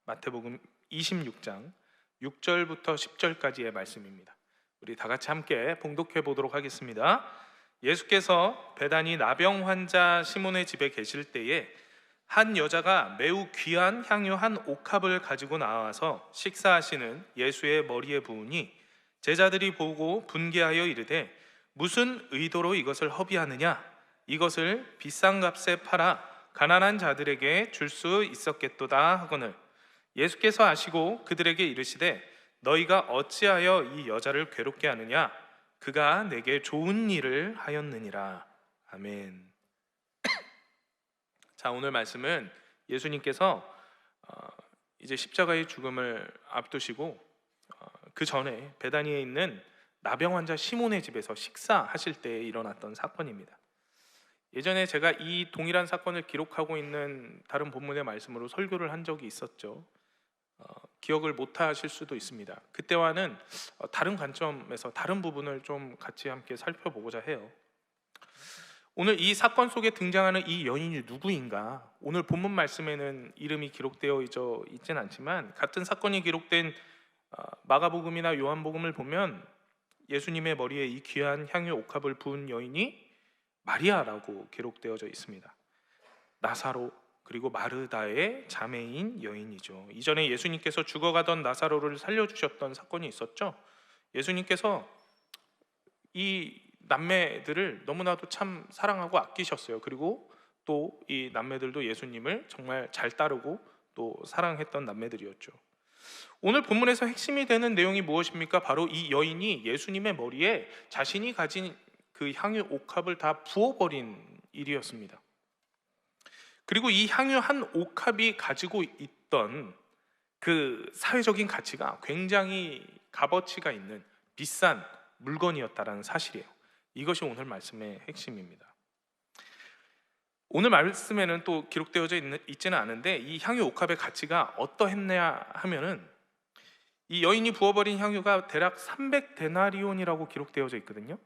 마태복음 26장 6절부터 10절까지의 말씀입니다. 우리 다 같이 함께 봉독해 보도록 하겠습니다. 예수께서 베다니 나병 환자 시몬의 집에 계실 때에 한 여자가 매우 귀한 향유 한 옥합을 가지고 나와서 식사하시는 예수의 머리에 부으니 제자들이 보고 분개하여 이르되 무슨 의도로 이것을 허비하느냐? 이것을 비싼 값에 팔아 가난한 자들에게 줄 수 있었겠도다 하거늘 예수께서 아시고 그들에게 이르시되 너희가 어찌하여 이 여자를 괴롭게 하느냐? 그가 내게 좋은 일을 하였느니라. 아멘. 자, 오늘 말씀은 예수님께서 이제 십자가의 죽음을 앞두시고 그 전에 베다니에 있는 나병 환자 시몬의 집에서 식사하실 때 일어났던 사건입니다. 예전에 제가 이 동일한 사건을 기록하고 있는 다른 본문의 말씀으로 설교를 한 적이 있었죠. 기억을 못 하실 수도 있습니다. 그때와는 다른 관점에서 다른 부분을 좀 같이 함께 살펴보고자 해요. 오늘 이 사건 속에 등장하는 이 여인이 누구인가? 오늘 본문 말씀에는 이름이 기록되어 있지는 않지만 같은 사건이 기록된 마가복음이나 요한복음을 보면 예수님의 머리에 이 귀한 향유 옥합을 부은 여인이 마리아라고 기록되어져 있습니다. 나사로 그리고 마르다의 자매인 여인이죠. 이전에 예수님께서 죽어가던 나사로를 살려주셨던 사건이 있었죠. 예수님께서 이 남매들을 너무나도 참 사랑하고 아끼셨어요. 그리고 또 이 남매들도 예수님을 정말 잘 따르고 또 사랑했던 남매들이었죠. 오늘 본문에서 핵심이 되는 내용이 무엇입니까? 바로 이 여인이 예수님의 머리에 자신이 가진 그 향유 옥합을 다 부어버린 일이었습니다. 그리고 이 향유 한 옥합이 가지고 있던 그 사회적인 가치가 굉장히 값어치가 있는 비싼 물건이었다는 사실이에요. 이것이 오늘 말씀의 핵심입니다. 오늘 말씀에는 또 기록되어져 있지는 않은데 이 향유 옥합의 가치가 어떠했냐 하면은 이 여인이 부어버린 향유가 대략 300데나리온이라고 기록되어져 있거든요.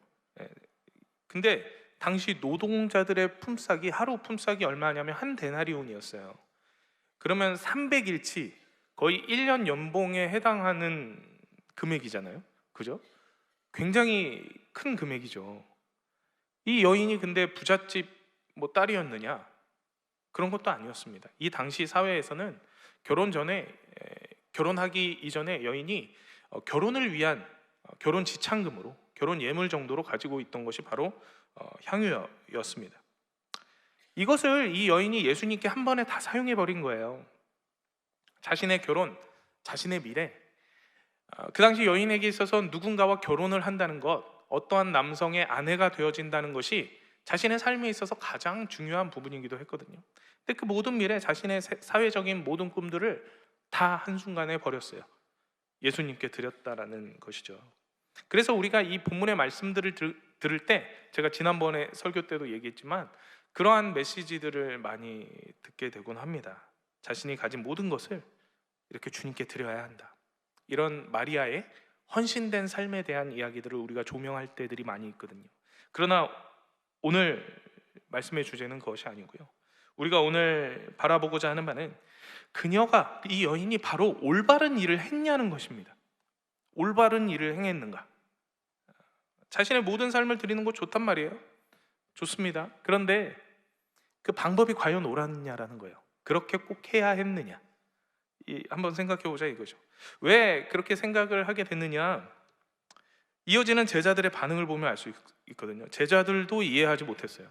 근데 당시 노동자들의 품삯이 하루 품삯이 얼마냐면 한 데나리온이었어요. 그러면 300일치 거의 1년 연봉에 해당하는 금액이잖아요. 그죠? 굉장히 큰 금액이죠. 이 여인이 근데 부잣집 딸이었느냐? 그런 것도 아니었습니다. 이 당시 사회에서는 결혼하기 이전에 여인이 결혼을 위한 결혼 지참금으로 결혼 예물 정도로 가지고 있던 것이 바로 향유였습니다. 이것을 이 여인이 예수님께 한 번에 다 사용해 버린 거예요. 자신의 결혼, 자신의 미래. 그 당시 여인에게 있어서 누군가와 결혼을 한다는 것, 어떠한 남성의 아내가 되어진다는 것이 자신의 삶에 있어서 가장 중요한 부분이기도 했거든요. 근데 그 모든 미래, 자신의 사회적인 모든 꿈들을 다 한순간에 버렸어요. 예수님께 드렸다라는 것이죠. 그래서 우리가 이 본문의 말씀들을 들을 때 제가 지난번에 설교 때도 얘기했지만 그러한 메시지들을 많이 듣게 되곤 합니다. 자신이 가진 모든 것을 이렇게 주님께 드려야 한다. 이런 마리아의 헌신된 삶에 대한 이야기들을 우리가 조명할 때들이 많이 있거든요. 그러나 오늘 말씀의 주제는 그것이 아니고요. 우리가 오늘 바라보고자 하는 바는 그녀가, 이 여인이 바로 올바른 일을 했냐는 것입니다. 올바른 일을 행했는가? 자신의 모든 삶을 드리는 거 좋단 말이에요. 좋습니다. 그런데 그 방법이 과연 옳았냐라는 거예요. 그렇게 꼭 해야 했느냐? 한번 생각해 보자 이거죠. 왜 그렇게 생각을 하게 됐느냐? 이어지는 제자들의 반응을 보면 알 수 있거든요. 제자들도 이해하지 못했어요.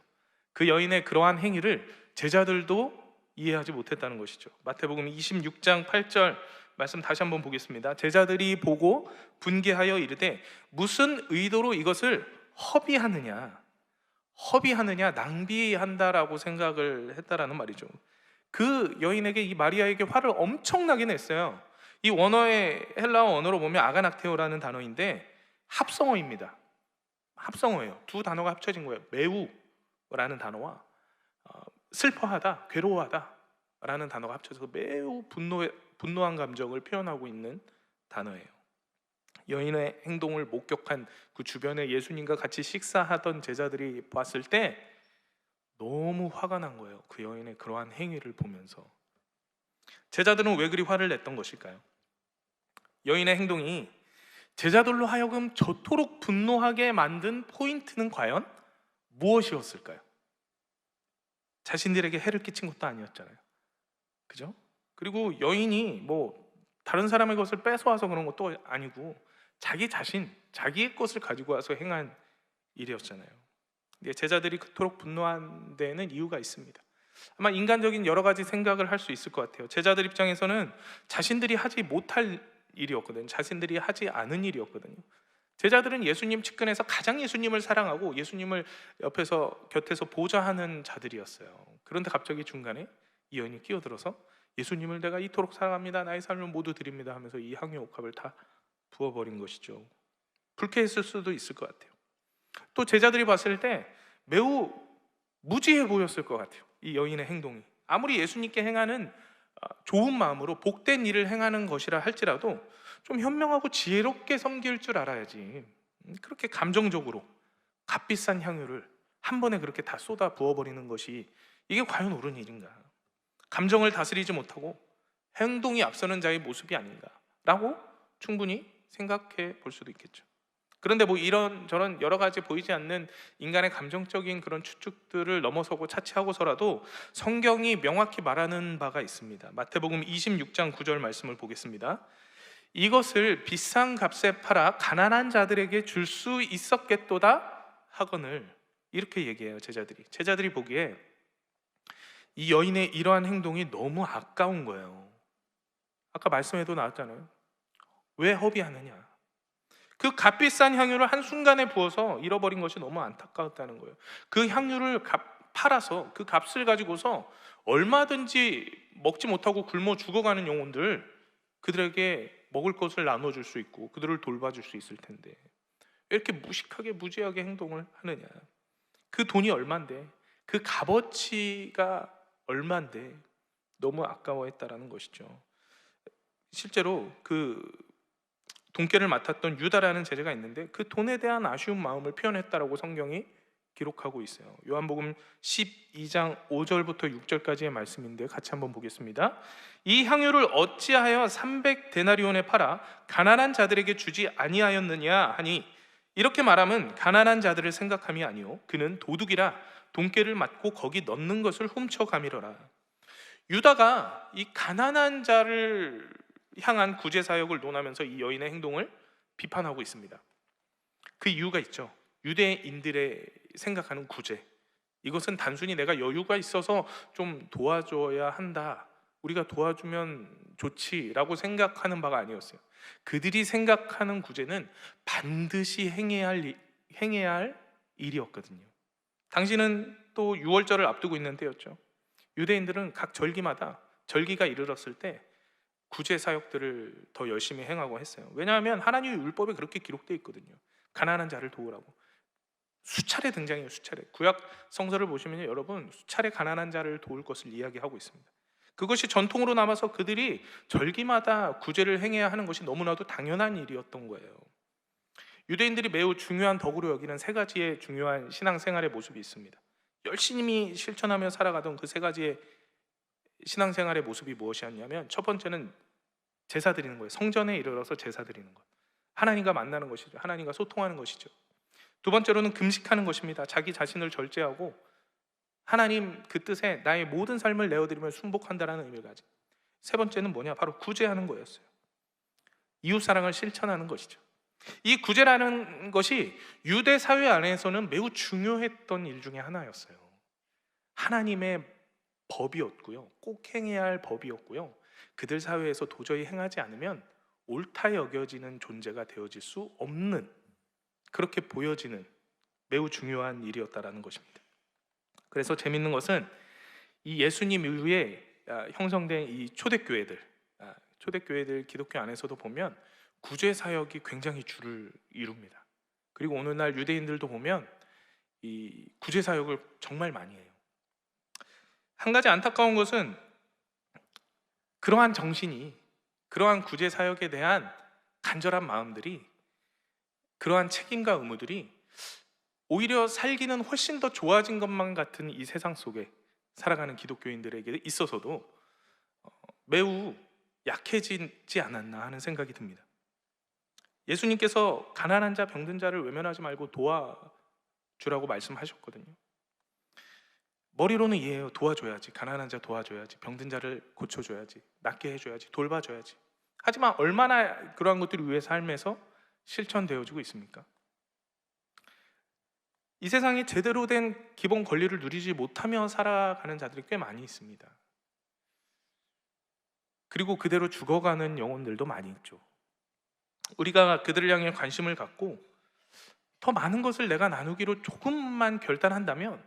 그 여인의 그러한 행위를 제자들도 이해하지 못했다는 것이죠. 마태복음 26장 8절 말씀 다시 한번 보겠습니다. 제자들이 보고 분개하여 이르되 무슨 의도로 이것을 허비하느냐, 낭비한다라고 생각을 했다라는 말이죠. 그 여인에게, 이 마리아에게 화를 엄청나게 냈어요. 이 원어의 헬라어 언어로 보면 아가낙테오라는 단어인데 합성어입니다. 합성어예요. 두 단어가 합쳐진 거예요. 매우라는 단어와 슬퍼하다, 괴로워하다 라는 단어가 합쳐져서 매우 분노한 감정을 표현하고 있는 단어예요. 여인의 행동을 목격한 그 주변에 예수님과 같이 식사하던 제자들이 봤을 때 너무 화가 난 거예요. 그 여인의 그러한 행위를 보면서. 제자들은 왜 그리 화를 냈던 것일까요? 여인의 행동이 제자들로 하여금 저토록 분노하게 만든 포인트는 과연 무엇이었을까요? 자신들에게 해를 끼친 것도 아니었잖아요. 그죠? 그리고 여인이 뭐 다른 사람의 것을 뺏어와서 그런 것도 아니고 자기 자신, 자기의 것을 가지고 와서 행한 일이었잖아요. 제자들이 그토록 분노한 데에는 이유가 있습니다. 아마 인간적인 여러 가지 생각을 할 수 있을 것 같아요. 제자들 입장에서는 자신들이 하지 못할 일이었거든요. 자신들이 하지 않은 일이었거든요. 제자들은 예수님 측근에서 가장 예수님을 사랑하고 예수님을 곁에서 보좌하는 자들이었어요. 그런데 갑자기 중간에 이 여인이 끼어들어서 예수님을 내가 이토록 사랑합니다, 나의 삶을 모두 드립니다 하면서 이 향유 옥합을 다 부어버린 것이죠. 불쾌했을 수도 있을 것 같아요. 또 제자들이 봤을 때 매우 무지해 보였을 것 같아요. 이 여인의 행동이 아무리 예수님께 행하는 좋은 마음으로 복된 일을 행하는 것이라 할지라도 좀 현명하고 지혜롭게 섬길 줄 알아야지, 그렇게 감정적으로 값비싼 향유를 한 번에 그렇게 다 쏟아 부어버리는 것이 이게 과연 옳은 일인가? 감정을 다스리지 못하고 행동이 앞서는 자의 모습이 아닌가라고 충분히 생각해 볼 수도 있겠죠. 그런데 뭐 이런저런 여러 가지 보이지 않는 인간의 감정적인 그런 추측들을 넘어서고 차치하고서라도 성경이 명확히 말하는 바가 있습니다. 마태복음 26장 9절 말씀을 보겠습니다. 이것을 비싼 값에 팔아 가난한 자들에게 줄 수 있었겠도다 하거늘, 이렇게 얘기해요. 제자들이 보기에 이 여인의 이러한 행동이 너무 아까운 거예요. 아까 말씀에도 나왔잖아요. 왜 허비하느냐? 그 값비싼 향유를 한순간에 부어서 잃어버린 것이 너무 안타까웠다는 거예요. 그 향유를 팔아서 그 값을 가지고서 얼마든지 먹지 못하고 굶어 죽어가는 영혼들, 그들에게 먹을 것을 나눠줄 수 있고 그들을 돌봐줄 수 있을 텐데 왜 이렇게 무식하게 무지하게 행동을 하느냐? 그 돈이 얼만데, 그 값어치가 얼만데 너무 아까워했다라는 것이죠. 실제로 그 돈깨를 맡았던 유다라는 제자가 있는데 그 돈에 대한 아쉬운 마음을 표현했다라고 성경이 기록하고 있어요. 요한복음 12장 5절부터 6절까지의 말씀인데 같이 한번 보겠습니다. 이 향유를 어찌하여 300데나리온에 팔아 가난한 자들에게 주지 아니하였느냐 하니, 이렇게 말하면 가난한 자들을 생각함이 아니요 그는 도둑이라 돈깨를 맡고 거기 넣는 것을 훔쳐가미러라. 유다가 이 가난한 자를 향한 구제 사역을 논하면서 이 여인의 행동을 비판하고 있습니다. 그 이유가 있죠. 유대인들의 생각하는 구제, 이것은 단순히 내가 여유가 있어서 좀 도와줘야 한다, 우리가 도와주면 좋지라고 생각하는 바가 아니었어요. 그들이 생각하는 구제는 반드시 행해야 할 일이었거든요. 당시는 또 유월절을 앞두고 있는 때였죠. 유대인들은 각 절기마다 절기가 이르렀을 때 구제 사역들을 더 열심히 행하고 했어요. 왜냐하면 하나님의 율법에 그렇게 기록되어 있거든요. 가난한 자를 도우라고 수차례 등장해요. 수차례. 구약 성서를 보시면 여러분 수차례 가난한 자를 도울 것을 이야기하고 있습니다. 그것이 전통으로 남아서 그들이 절기마다 구제를 행해야 하는 것이 너무나도 당연한 일이었던 거예요. 유대인들이 매우 중요한 덕으로 여기는 세 가지의 중요한 신앙생활의 모습이 있습니다. 열심히 실천하며 살아가던 그 세 가지의 신앙생활의 모습이 무엇이었냐면, 첫 번째는 제사 드리는 거예요. 성전에 이르러서 제사 드리는 것, 하나님과 만나는 것이죠. 하나님과 소통하는 것이죠. 두 번째로는 금식하는 것입니다. 자기 자신을 절제하고 하나님 그 뜻에 나의 모든 삶을 내어드리며 순복한다라는 의미를 가진. 세 번째는 뭐냐? 바로 구제하는 거였어요. 이웃사랑을 실천하는 것이죠. 이 구제라는 것이 유대 사회 안에서는 매우 중요했던 일 중에 하나였어요. 하나님의 법이었고요, 꼭 행해야 할 법이었고요, 그들 사회에서 도저히 행하지 않으면 옳다 여겨지는 존재가 되어질 수 없는, 그렇게 보여지는 매우 중요한 일이었다라는 것입니다. 그래서 재밌는 것은 이 예수님 이후에 형성된 이 초대교회들 기독교 안에서도 보면 구제 사역이 굉장히 주를 이룹니다. 그리고 오늘날 유대인들도 보면 이 구제 사역을 정말 많이 해요. 한 가지 안타까운 것은 그러한 정신이, 그러한 구제 사역에 대한 간절한 마음들이, 그러한 책임과 의무들이 오히려 살기는 훨씬 더 좋아진 것만 같은 이 세상 속에 살아가는 기독교인들에게 있어서도 매우 약해지지 않았나 하는 생각이 듭니다. 예수님께서 가난한 자, 병든 자를 외면하지 말고 도와주라고 말씀하셨거든요. 머리로는 이해해요. 도와줘야지. 가난한 자 도와줘야지. 병든 자를 고쳐줘야지. 낫게 해줘야지. 돌봐줘야지. 하지만 얼마나 그러한 것들이 우리의 삶에서 실천되어지고 있습니까? 이 세상에 제대로 된 기본 권리를 누리지 못하며 살아가는 자들이 꽤 많이 있습니다. 그리고 그대로 죽어가는 영혼들도 많이 있죠. 우리가 그들을 향해 관심을 갖고 더 많은 것을 내가 나누기로 조금만 결단한다면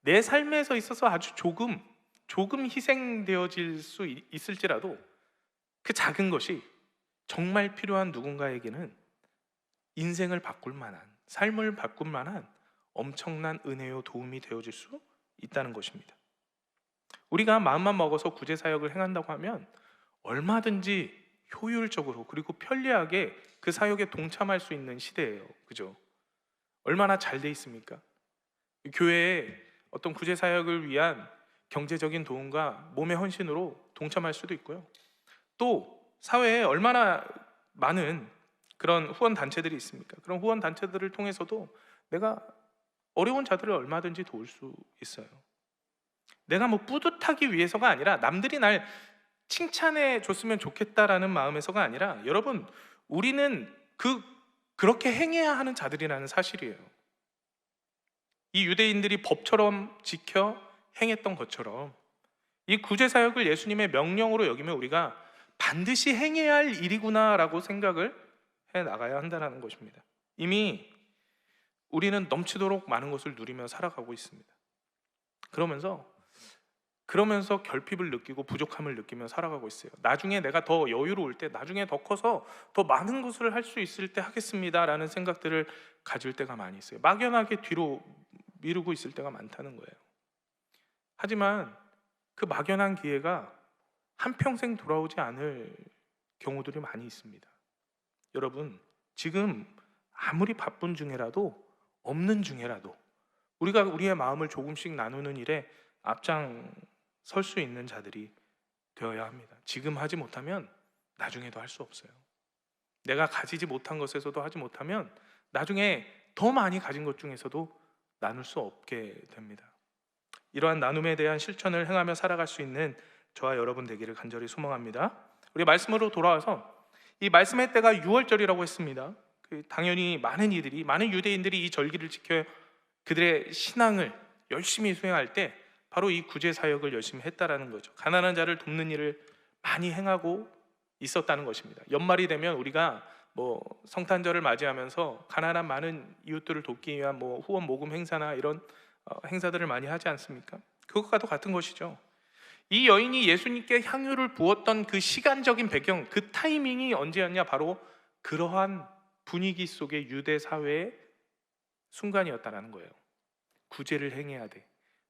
내 삶에서 있어서 아주 조금 희생되어질 수 있을지라도 그 작은 것이 정말 필요한 누군가에게는 인생을 바꿀 만한, 삶을 바꿀 만한 엄청난 은혜요 도움이 되어질 수 있다는 것입니다. 우리가 마음만 먹어서 구제 사역을 행한다고 하면 얼마든지 효율적으로 그리고 편리하게 그 사역에 동참할 수 있는 시대예요. 그죠? 얼마나 잘 돼 있습니까? 교회에 어떤 구제 사역을 위한 경제적인 도움과 몸의 헌신으로 동참할 수도 있고요. 또 사회에 얼마나 많은 그런 후원 단체들이 있습니까? 그런 후원 단체들을 통해서도 내가 어려운 자들을 얼마든지 도울 수 있어요. 내가 뭐 뿌듯하기 위해서가 아니라 남들이 날 칭찬해 줬으면 좋겠다라는 마음에서가 아니라 여러분, 우리는 그렇게 행해야 하는 자들이라는 사실이에요. 이 유대인들이 법처럼 지켜 행했던 것처럼 이 구제사역을 예수님의 명령으로 여기면 우리가 반드시 행해야 할 일이구나라고 생각을 해 나가야 한다는 것입니다. 이미 우리는 넘치도록 많은 것을 누리며 살아가고 있습니다. 그러면서 결핍을 느끼고 부족함을 느끼며 살아가고 있어요. 나중에 내가 더 여유로울 때, 나중에 더 커서 더 많은 것을 할 수 있을 때 하겠습니다라는 생각들을 가질 때가 많이 있어요. 막연하게 뒤로 미루고 있을 때가 많다는 거예요. 하지만 그 막연한 기회가 한평생 돌아오지 않을 경우들이 많이 있습니다. 여러분, 지금 아무리 바쁜 중에라도 없는 중에라도 우리가 우리의 마음을 조금씩 나누는 일에 앞장설 수 있는 자들이 되어야 합니다. 지금 하지 못하면 나중에도 할 수 없어요. 내가 가지지 못한 것에서도 하지 못하면 나중에 더 많이 가진 것 중에서도 나눌 수 없게 됩니다. 이러한 나눔에 대한 실천을 행하며 살아갈 수 있는 저와 여러분 되기를 간절히 소망합니다. 우리 말씀으로 돌아와서 이 말씀의 때가 6월절이라고 했습니다. 당연히 많은 유대인들이 이 절기를 지켜 그들의 신앙을 열심히 수행할 때 바로 이 구제 사역을 열심히 했다라는 거죠. 가난한 자를 돕는 일을 많이 행하고 있었다는 것입니다. 연말이 되면 우리가 성탄절을 맞이하면서 가난한 많은 이웃들을 돕기 위한 후원 모금 행사나 이런 행사들을 많이 하지 않습니까? 그것과도 같은 것이죠. 이 여인이 예수님께 향유를 부었던 그 시간적인 배경, 그 타이밍이 언제였냐? 바로 그러한 분위기 속의 유대 사회의 순간이었다는 거예요. 구제를 행해야 돼.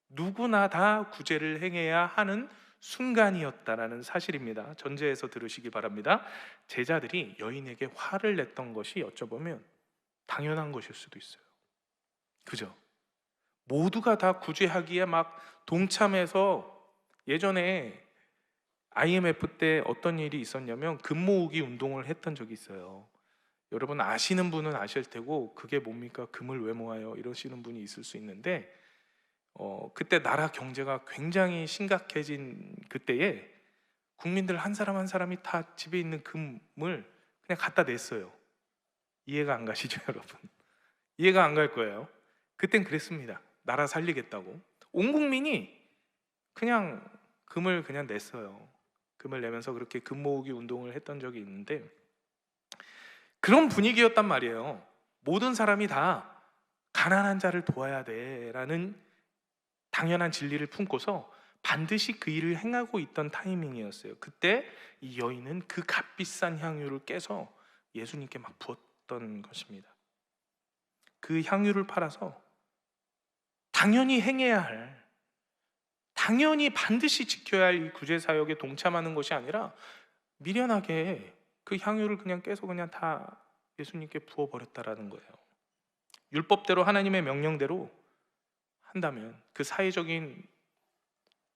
누구나 다 구제를 행해야 하는 순간이었다라는 사실입니다. 전제해서 들으시기 바랍니다. 제자들이 여인에게 화를 냈던 것이 여쭤보면 당연한 것일 수도 있어요. 그죠? 모두가 다 구제하기에 막 동참해서 예전에 IMF 때 어떤 일이 있었냐면 금 모으기 운동을 했던 적이 있어요. 여러분 아시는 분은 아실 테고 그게 뭡니까? 금을 왜 모아요? 이러시는 분이 있을 수 있는데 그때 나라 경제가 굉장히 심각해진 그때에 국민들 한 사람 한 사람이 다 집에 있는 금을 그냥 갖다 냈어요. 이해가 안 가시죠, 여러분? 이해가 안 갈 거예요. 그땐 그랬습니다. 나라 살리겠다고 온 국민이 그냥 금을 그냥 냈어요. 금을 내면서 그렇게 금 모으기 운동을 했던 적이 있는데 그런 분위기였단 말이에요. 모든 사람이 다 가난한 자를 도와야 돼라는 당연한 진리를 품고서 반드시 그 일을 행하고 있던 타이밍이었어요. 그때 이 여인은 그 값비싼 향유를 깨서 예수님께 막 부었던 것입니다. 그 향유를 팔아서 당연히 행해야 할, 당연히 반드시 지켜야 할 이 구제 사역에 동참하는 것이 아니라 미련하게 그 향유를 그냥 깨서 그냥 다 예수님께 부어버렸다라는 거예요. 율법대로 하나님의 명령대로 한다면 그 사회적인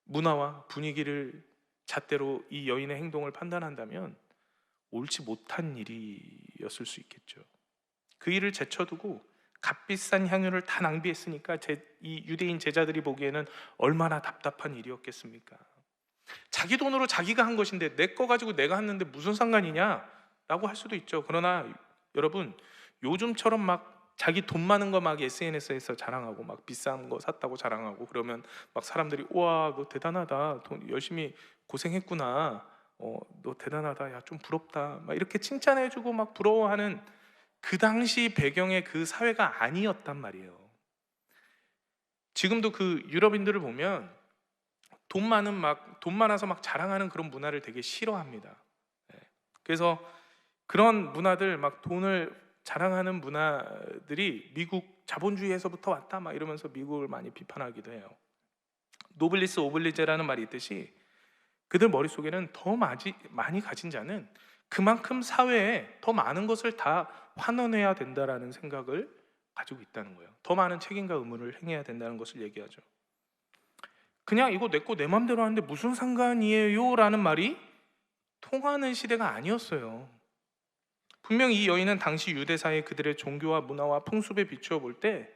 문화와 분위기를 잣대로 이 여인의 행동을 판단한다면 옳지 못한 일이었을 수 있겠죠. 그 일을 제쳐두고 값비싼 향유를 다 낭비했으니까 이 유대인 제자들이 보기에는 얼마나 답답한 일이었겠습니까? 자기 돈으로 자기가 한 것인데 내 거 가지고 내가 했는데 무슨 상관이냐? 라고 할 수도 있죠. 그러나 여러분, 요즘처럼 막 자기 돈 많은 거 막 SNS에서 자랑하고 막 비싼 거 샀다고 자랑하고 그러면 막 사람들이 우와 너 대단하다, 돈 열심히 고생했구나, 너 대단하다, 야 좀 부럽다, 막 이렇게 칭찬해주고 막 부러워하는 그 당시 배경의 그 사회가 아니었단 말이에요. 지금도 그 유럽인들을 보면 돈 많아서 막 자랑하는 그런 문화를 되게 싫어합니다. 예. 그래서 그런 문화들, 막 돈을 자랑하는 문화들이 미국 자본주의에서부터 왔다 막 이러면서 미국을 많이 비판하기도 해요. 노블리스 오블리제라는 말이 있듯이 그들 머릿속에는 더 많이 가진 자는 그만큼 사회에 더 많은 것을 다 환원해야 된다라는 생각을 가지고 있다는 거예요. 더 많은 책임과 의무를 행해야 된다는 것을 얘기하죠. 그냥 이거 내 거 내 맘대로 하는데 무슨 상관이에요? 라는 말이 통하는 시대가 아니었어요. 분명히 이 여인은 당시 유대사의 그들의 종교와 문화와 풍습에 비추어 볼 때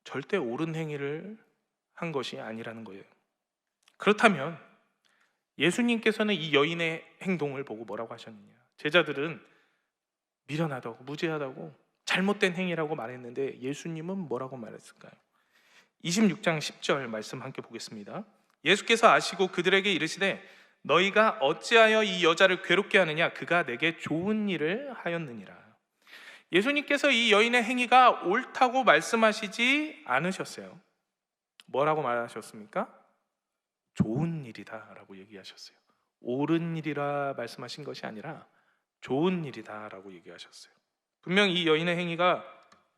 절대 옳은 행위를 한 것이 아니라는 거예요. 그렇다면 예수님께서는 이 여인의 행동을 보고 뭐라고 하셨느냐? 제자들은 미련하다고, 무지하다고, 잘못된 행위라고 말했는데 예수님은 뭐라고 말했을까요? 26장 10절 말씀 함께 보겠습니다. 예수께서 아시고 그들에게 이르시되 너희가 어찌하여 이 여자를 괴롭게 하느냐? 그가 내게 좋은 일을 하였느니라. 예수님께서 이 여인의 행위가 옳다고 말씀하시지 않으셨어요. 뭐라고 말하셨습니까? 좋은 일이다 라고 얘기하셨어요. 옳은 일이라 말씀하신 것이 아니라 좋은 일이다 라고 얘기하셨어요. 분명 이 여인의 행위가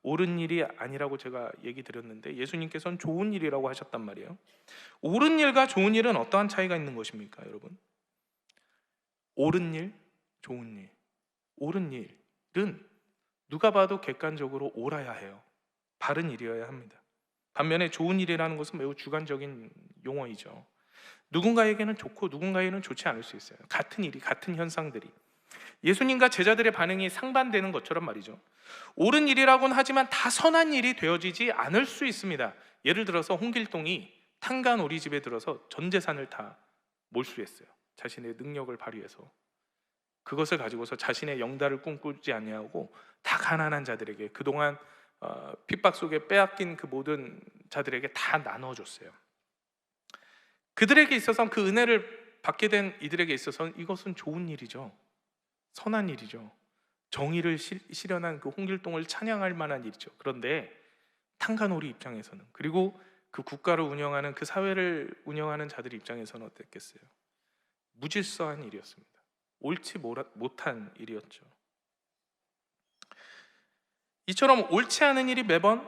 옳은 일이 아니라고 제가 얘기 드렸는데 예수님께서는 좋은 일이라고 하셨단 말이에요. 옳은 일과 좋은 일은 어떠한 차이가 있는 것입니까, 여러분? 옳은 일, 좋은 일. 옳은 일은 누가 봐도 객관적으로 옳아야 해요. 바른 일이어야 합니다. 반면에 좋은 일이라는 것은 매우 주관적인 용어이죠. 누군가에게는 좋고 누군가에게는 좋지 않을 수 있어요. 같은 일이, 같은 현상들이 예수님과 제자들의 반응이 상반되는 것처럼 말이죠. 옳은 일이라고는 하지만 다 선한 일이 되어지지 않을 수 있습니다. 예를 들어서 홍길동이 탄간오리 집에 들어서 전 재산을 다 몰수했어요. 자신의 능력을 발휘해서 그것을 가지고서 자신의 영달을 꿈꾸지 아니하고 다 가난한 자들에게, 그동안 핍박 속에 빼앗긴 그 모든 자들에게 다 나눠줬어요. 그들에게 있어서는, 그 은혜를 받게 된 이들에게 있어서는 이것은 좋은 일이죠. 선한 일이죠. 정의를 실현한 그 홍길동을 찬양할 만한 일이죠. 그런데 탄간오리 입장에서는, 그리고 그 국가를 운영하는, 그 사회를 운영하는 자들 입장에서는 어땠겠어요? 무질서한 일이었습니다. 옳지 못한 일이었죠. 이처럼 옳지 않은 일이 매번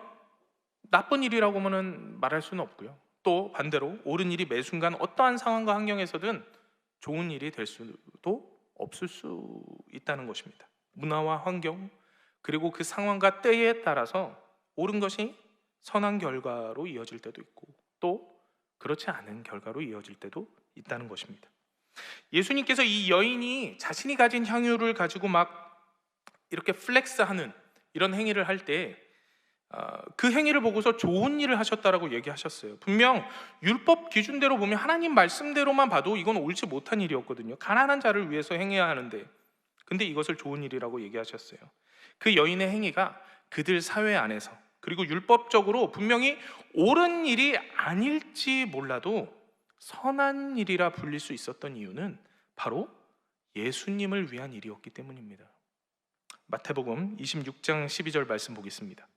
나쁜 일이라고는 말할 수는 없고요. 또 반대로 옳은 일이 매 순간 어떠한 상황과 환경에서든 좋은 일이 될 수도 없을 수 있다는 것입니다. 문화와 환경, 그리고 그 상황과 때에 따라서 옳은 것이 선한 결과로 이어질 때도 있고 또 그렇지 않은 결과로 이어질 때도 있다는 것입니다. 예수님께서 이 여인이 자신이 가진 향유를 가지고 막 이렇게 플렉스하는 이런 행위를 할 때 그 행위를 보고서 좋은 일을 하셨다라고 얘기하셨어요. 분명 율법 기준대로 보면, 하나님 말씀대로만 봐도 이건 옳지 못한 일이었거든요. 가난한 자를 위해서 행해야 하는데, 근데 이것을 좋은 일이라고 얘기하셨어요. 그 여인의 행위가 그들 사회 안에서, 그리고 율법적으로 분명히 옳은 일이 아닐지 몰라도 선한 일이라 불릴 수 있었던 이유는 바로 예수님을 위한 일이었기 때문입니다. 마태복음 26장 12절 말씀 보겠습니다.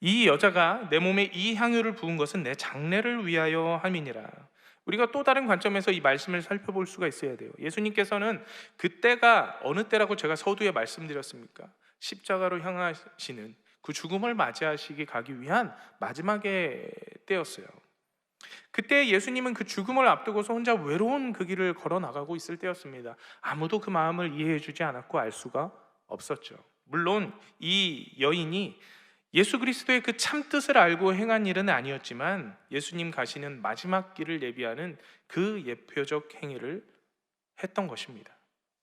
이 여자가 내 몸에 이 향유를 부은 것은 내 장례를 위하여 함이니라. 우리가 또 다른 관점에서 이 말씀을 살펴볼 수가 있어야 돼요. 예수님께서는 그때가 어느 때라고 제가 서두에 말씀드렸습니까? 십자가로 향하시는 그 죽음을 맞이하시기 가기 위한 마지막의 때였어요. 그때 예수님은 그 죽음을 앞두고서 혼자 외로운 그 길을 걸어 나가고 있을 때였습니다. 아무도 그 마음을 이해해 주지 않았고 알 수가 없었죠. 물론 이 여인이 예수 그리스도의 그 참 뜻을 알고 행한 일은 아니었지만 예수님 가시는 마지막 길을 예비하는 그 예표적 행위를 했던 것입니다.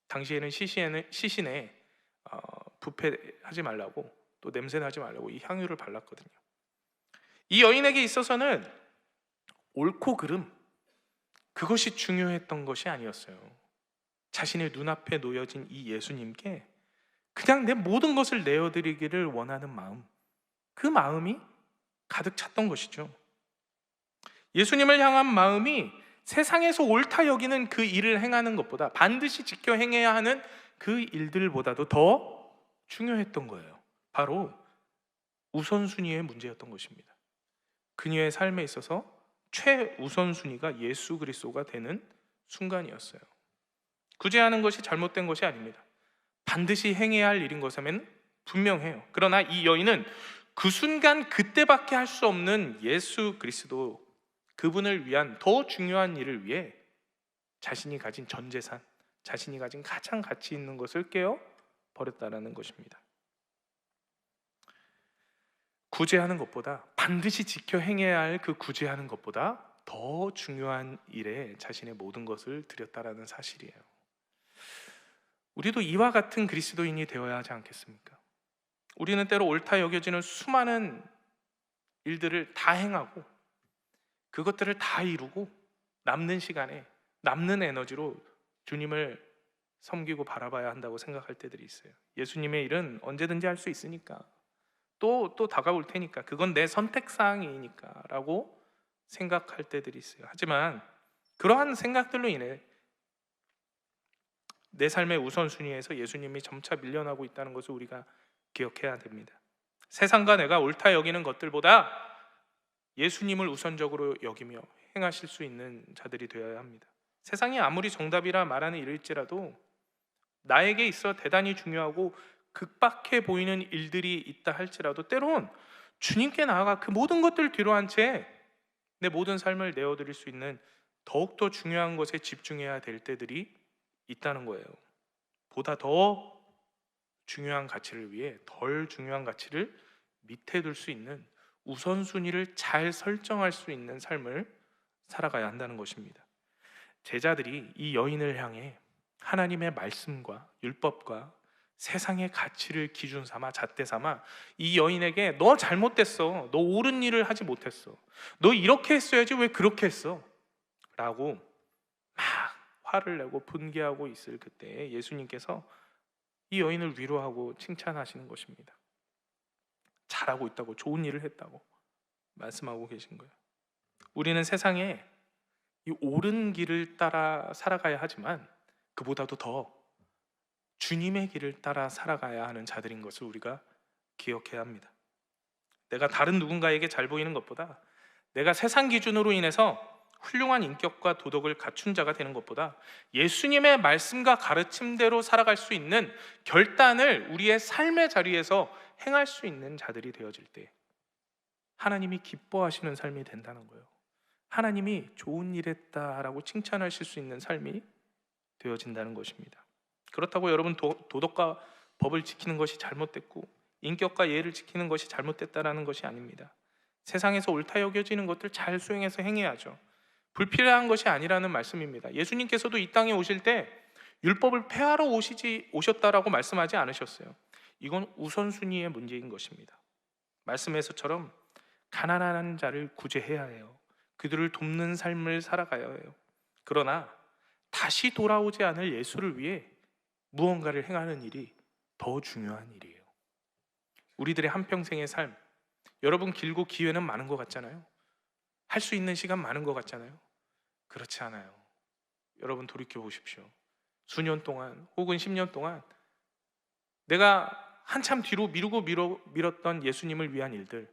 당시에는 시신에 부패하지 말라고, 또 냄새 나지 말라고 이 향유를 발랐거든요. 이 여인에게 있어서는 옳고 그름, 그것이 중요했던 것이 아니었어요. 자신의 눈앞에 놓여진 이 예수님께 그냥 내 모든 것을 내어드리기를 원하는 마음, 그 마음이 가득 찼던 것이죠. 예수님을 향한 마음이 세상에서 옳다 여기는 그 일을 행하는 것보다, 반드시 지켜 행해야 하는 그 일들보다도 더 중요했던 거예요. 바로 우선순위의 문제였던 것입니다. 그녀의 삶에 있어서 최우선순위가 예수 그리스도가 되는 순간이었어요. 구제하는 것이 잘못된 것이 아닙니다. 반드시 행해야 할 일인 것이면 분명해요. 그러나 이 여인은 그 순간 그때밖에 할 수 없는 예수 그리스도, 그분을 위한 더 중요한 일을 위해 자신이 가진 전 재산, 자신이 가진 가장 가치 있는 것을 깨어 버렸다는 것입니다. 구제하는 것보다, 반드시 지켜 행해야 할 그 구제하는 것보다 더 중요한 일에 자신의 모든 것을 드렸다라는 사실이에요. 우리도 이와 같은 그리스도인이 되어야 하지 않겠습니까? 우리는 때로 옳다 여겨지는 수많은 일들을 다 행하고 그것들을 다 이루고 남는 시간에, 남는 에너지로 주님을 섬기고 바라봐야 한다고 생각할 때들이 있어요. 예수님의 일은 언제든지 할 수 있으니까, 또 다가올 테니까, 그건 내 선택사항이니까 라고 생각할 때들이 있어요. 하지만 그러한 생각들로 인해 내 삶의 우선순위에서 예수님이 점차 밀려나고 있다는 것을 우리가 기억해야 됩니다. 세상과 내가 옳다 여기는 것들보다 예수님을 우선적으로 여기며 행하실 수 있는 자들이 되어야 합니다. 세상이 아무리 정답이라 말하는 일일지라도 나에게 있어 대단히 중요하고 극박해 보이는 일들이 있다 할지라도 때론 주님께 나아가 그 모든 것들을 뒤로 한 채 내 모든 삶을 내어드릴 수 있는 더욱더 중요한 것에 집중해야 될 때들이 있다는 거예요. 보다 더 중요한 가치를 위해 덜 중요한 가치를 밑에 둘 수 있는, 우선순위를 잘 설정할 수 있는 삶을 살아가야 한다는 것입니다. 제자들이 이 여인을 향해 하나님의 말씀과 율법과 세상의 가치를 기준 삼아, 잣대 삼아 이 여인에게 너 잘못됐어, 너 옳은 일을 하지 못했어, 너 이렇게 했어야지 왜 그렇게 했어? 라고 막 화를 내고 분개하고 있을 그때 예수님께서 이 여인을 위로하고 칭찬하시는 것입니다. 잘하고 있다고, 좋은 일을 했다고 말씀하고 계신 거예요. 우리는 세상에 이 옳은 길을 따라 살아가야 하지만 그보다도 더 주님의 길을 따라 살아가야 하는 자들인 것을 우리가 기억해야 합니다. 내가 다른 누군가에게 잘 보이는 것보다, 내가 세상 기준으로 인해서 훌륭한 인격과 도덕을 갖춘 자가 되는 것보다 예수님의 말씀과 가르침대로 살아갈 수 있는 결단을 우리의 삶의 자리에서 행할 수 있는 자들이 되어질 때 하나님이 기뻐하시는 삶이 된다는 거예요. 하나님이 좋은 일 했다라고 칭찬하실 수 있는 삶이 되어진다는 것입니다. 그렇다고 여러분 도덕과 법을 지키는 것이 잘못됐고 인격과 예를 지키는 것이 잘못됐다라는 것이 아닙니다. 세상에서 옳다 여겨지는 것들 잘 수행해서 행해야죠. 불필요한 것이 아니라는 말씀입니다. 예수님께서도 이 땅에 오실 때 율법을 폐하러 오셨다라고 말씀하지 않으셨어요. 이건 우선순위의 문제인 것입니다. 말씀에서처럼 가난한 자를 구제해야 해요. 그들을 돕는 삶을 살아가야 해요. 그러나 다시 돌아오지 않을 예수를 위해 무언가를 행하는 일이 더 중요한 일이에요. 우리들의 한평생의 삶, 여러분 길고 기회는 많은 것 같잖아요. 할 수 있는 시간 많은 것 같잖아요. 그렇지 않아요. 여러분 돌이켜 보십시오. 수년 동안 혹은 10년 동안 내가 한참 뒤로 미뤘던 예수님을 위한 일들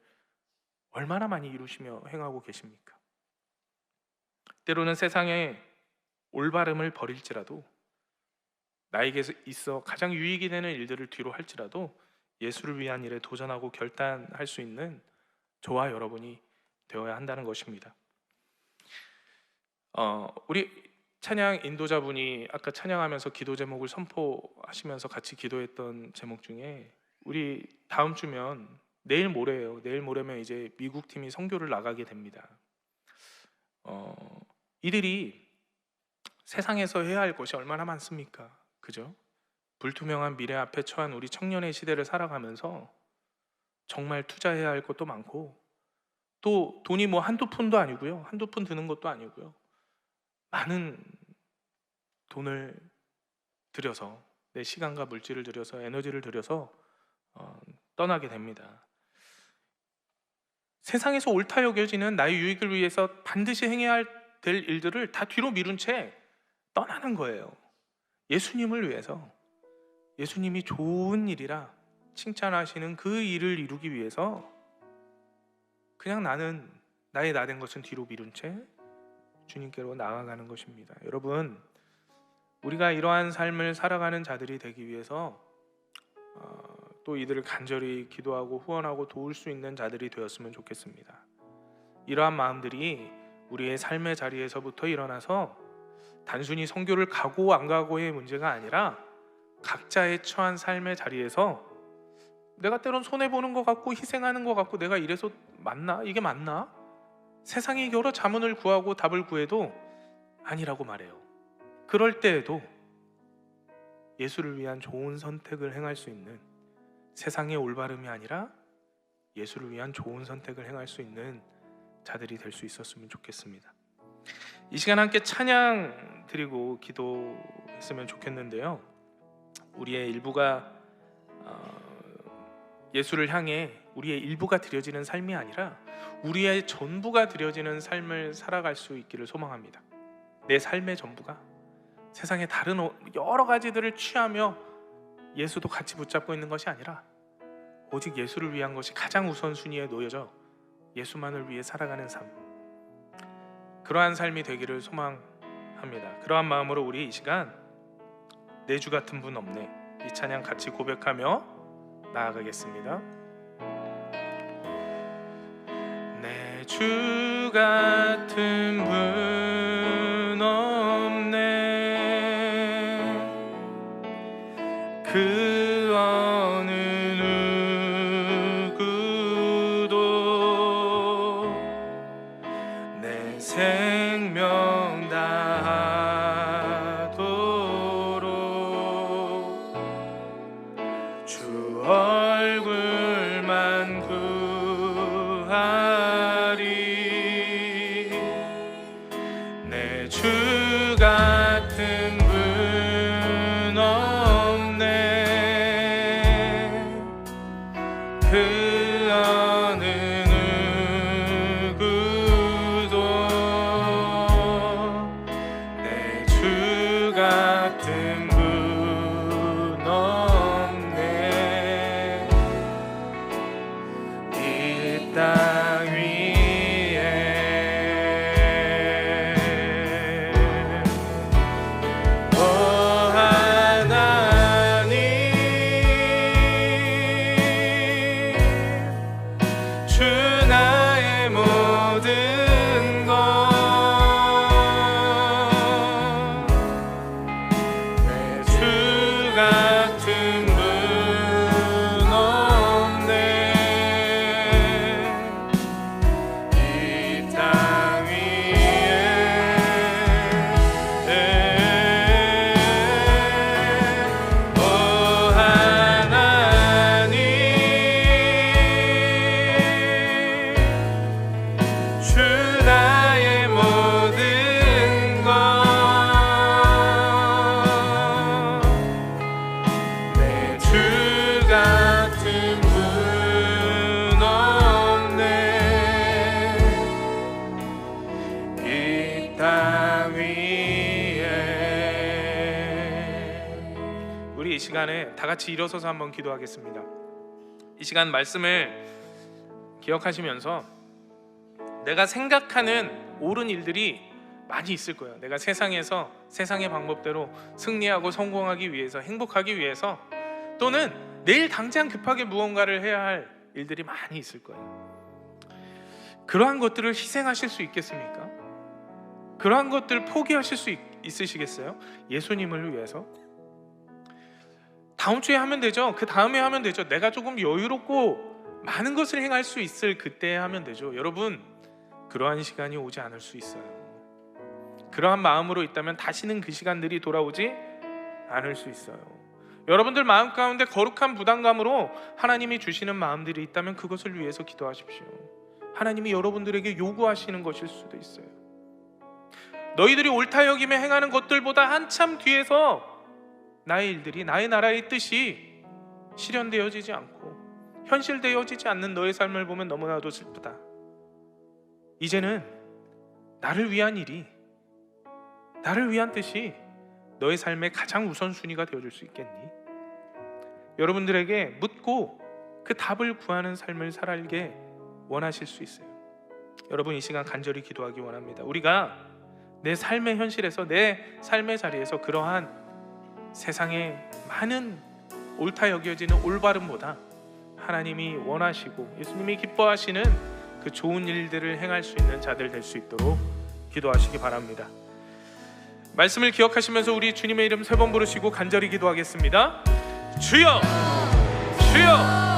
얼마나 많이 이루시며 행하고 계십니까? 때로는 세상의 올바름을 버릴지라도, 나에게 있어 가장 유익이 되는 일들을 뒤로 할지라도 예수를 위한 일에 도전하고 결단할 수 있는 저와 여러분이 되어야 한다는 것입니다. 우리 찬양 인도자분이 아까 찬양하면서 기도 제목을 선포하시면서 같이 기도했던 제목 중에 우리 다음 주면 내일 모레예요. 내일 모레면 이제 미국 팀이 선교를 나가게 됩니다. 이들이 세상에서 해야 할 것이 얼마나 많습니까? 그죠? 불투명한 미래 앞에 처한 우리 청년의 시대를 살아가면서 정말 투자해야 할 것도 많고, 또 돈이 뭐 한두 푼도 아니고요, 한두 푼 드는 것도 아니고요, 많은 돈을 들여서, 내 시간과 물질을 들여서, 에너지를 들여서 떠나게 됩니다. 세상에서 옳다 여겨지는 나의 유익을 위해서 반드시 행해야 될 일들을 다 뒤로 미룬 채 떠나는 거예요. 예수님을 위해서, 예수님이 좋은 일이라 칭찬하시는 그 일을 이루기 위해서 그냥 나의 나 된 것은 뒤로 미룬 채 주님께로 나아가는 것입니다. 여러분, 우리가 이러한 삶을 살아가는 자들이 되기 위해서 또 이들을 간절히 기도하고 후원하고 도울 수 있는 자들이 되었으면 좋겠습니다. 이러한 마음들이 우리의 삶의 자리에서부터 일어나서 단순히 선교를 가고 안 가고의 문제가 아니라 각자의 처한 삶의 자리에서 내가 때론 손해보는 것 같고 희생하는 것 같고, 내가 이래서 맞나? 이게 맞나? 세상이 여러 자문을 구하고 답을 구해도 아니라고 말해요. 그럴 때에도 예수를 위한 좋은 선택을 행할 수 있는, 세상의 올바름이 아니라 예수를 위한 좋은 선택을 행할 수 있는 자들이 될 수 있었으면 좋겠습니다. 이 시간 함께 찬양 드리고 기도했으면 좋겠는데요, 우리의 일부가 예수를 향해 우리의 일부가 드려지는 삶이 아니라 우리의 전부가 드려지는 삶을 살아갈 수 있기를 소망합니다. 내 삶의 전부가 세상의 다른 여러 가지들을 취하며 예수도 같이 붙잡고 있는 것이 아니라 오직 예수를 위한 것이 가장 우선순위에 놓여져 예수만을 위해 살아가는 삶, 그러한 삶이 되기를 소망합니다. 그러한 마음으로 우리 이 시간 내 주 같은 분 없네, 이 찬양 같이 고백하며 나아가겠습니다. 내 주 같은 분 없네, 그 어느 누구도 내 생명 다하도록 주 얼굴만 구하리. 내 주 같은 분 없네, 그 어느 누구도 내 주 같은 분 없네. 이 땅 위에 오 하나님, 주 나의 모든 것, 내 주 같은 분 없네, 이 땅 위에 오 하나님, 주 나의 모든 것, 내 주 같은 분 없네, 이 땅 위에. 우리 이 시간에 다 같이 일어서서 한번 기도하겠습니다. 이 시간 말씀을 기억하시면서 내가 생각하는 옳은 일들이 많이 있을 거예요. 내가 세상에서 세상의 방법대로 승리하고 성공하기 위해서, 행복하기 위해서, 또는 내일 당장 급하게 무언가를 해야 할 일들이 많이 있을 거예요. 그러한 것들을 희생하실 수 있겠습니까? 그러한 것들을 포기하실 수 있으시겠어요? 예수님을 위해서? 다음 주에 하면 되죠. 그 다음에 하면 되죠. 내가 조금 여유롭고 많은 것을 행할 수 있을 그때 하면 되죠. 여러분, 그러한 시간이 오지 않을 수 있어요. 그러한 마음으로 있다면 다시는 그 시간들이 돌아오지 않을 수 있어요. 여러분들 마음 가운데 거룩한 부담감으로 하나님이 주시는 마음들이 있다면 그것을 위해서 기도하십시오. 하나님이 여러분들에게 요구하시는 것일 수도 있어요. 너희들이 옳다 여김에 행하는 것들보다 한참 뒤에서 나의 일들이, 나의 나라의 뜻이 실현되어지지 않고 현실되어지지 않는 너의 삶을 보면 너무나도 슬프다. 이제는 나를 위한 일이, 나를 위한 뜻이 너의 삶의 가장 우선순위가 되어줄 수 있겠니? 여러분들에게 묻고 그 답을 구하는 삶을 살게 원하실 수 있어요. 여러분, 이 시간 간절히 기도하기 원합니다. 우리가 내 삶의 현실에서, 내 삶의 자리에서 그러한 세상의 많은 옳다 여겨지는 올바름보다 하나님이 원하시고 예수님이 기뻐하시는 그 좋은 일들을 행할 수 있는 자들 될 수 있도록 기도하시기 바랍니다. 말씀을 기억하시면서 우리 주님의 이름 3번 부르시고 간절히 기도하겠습니다. 주여, 주여.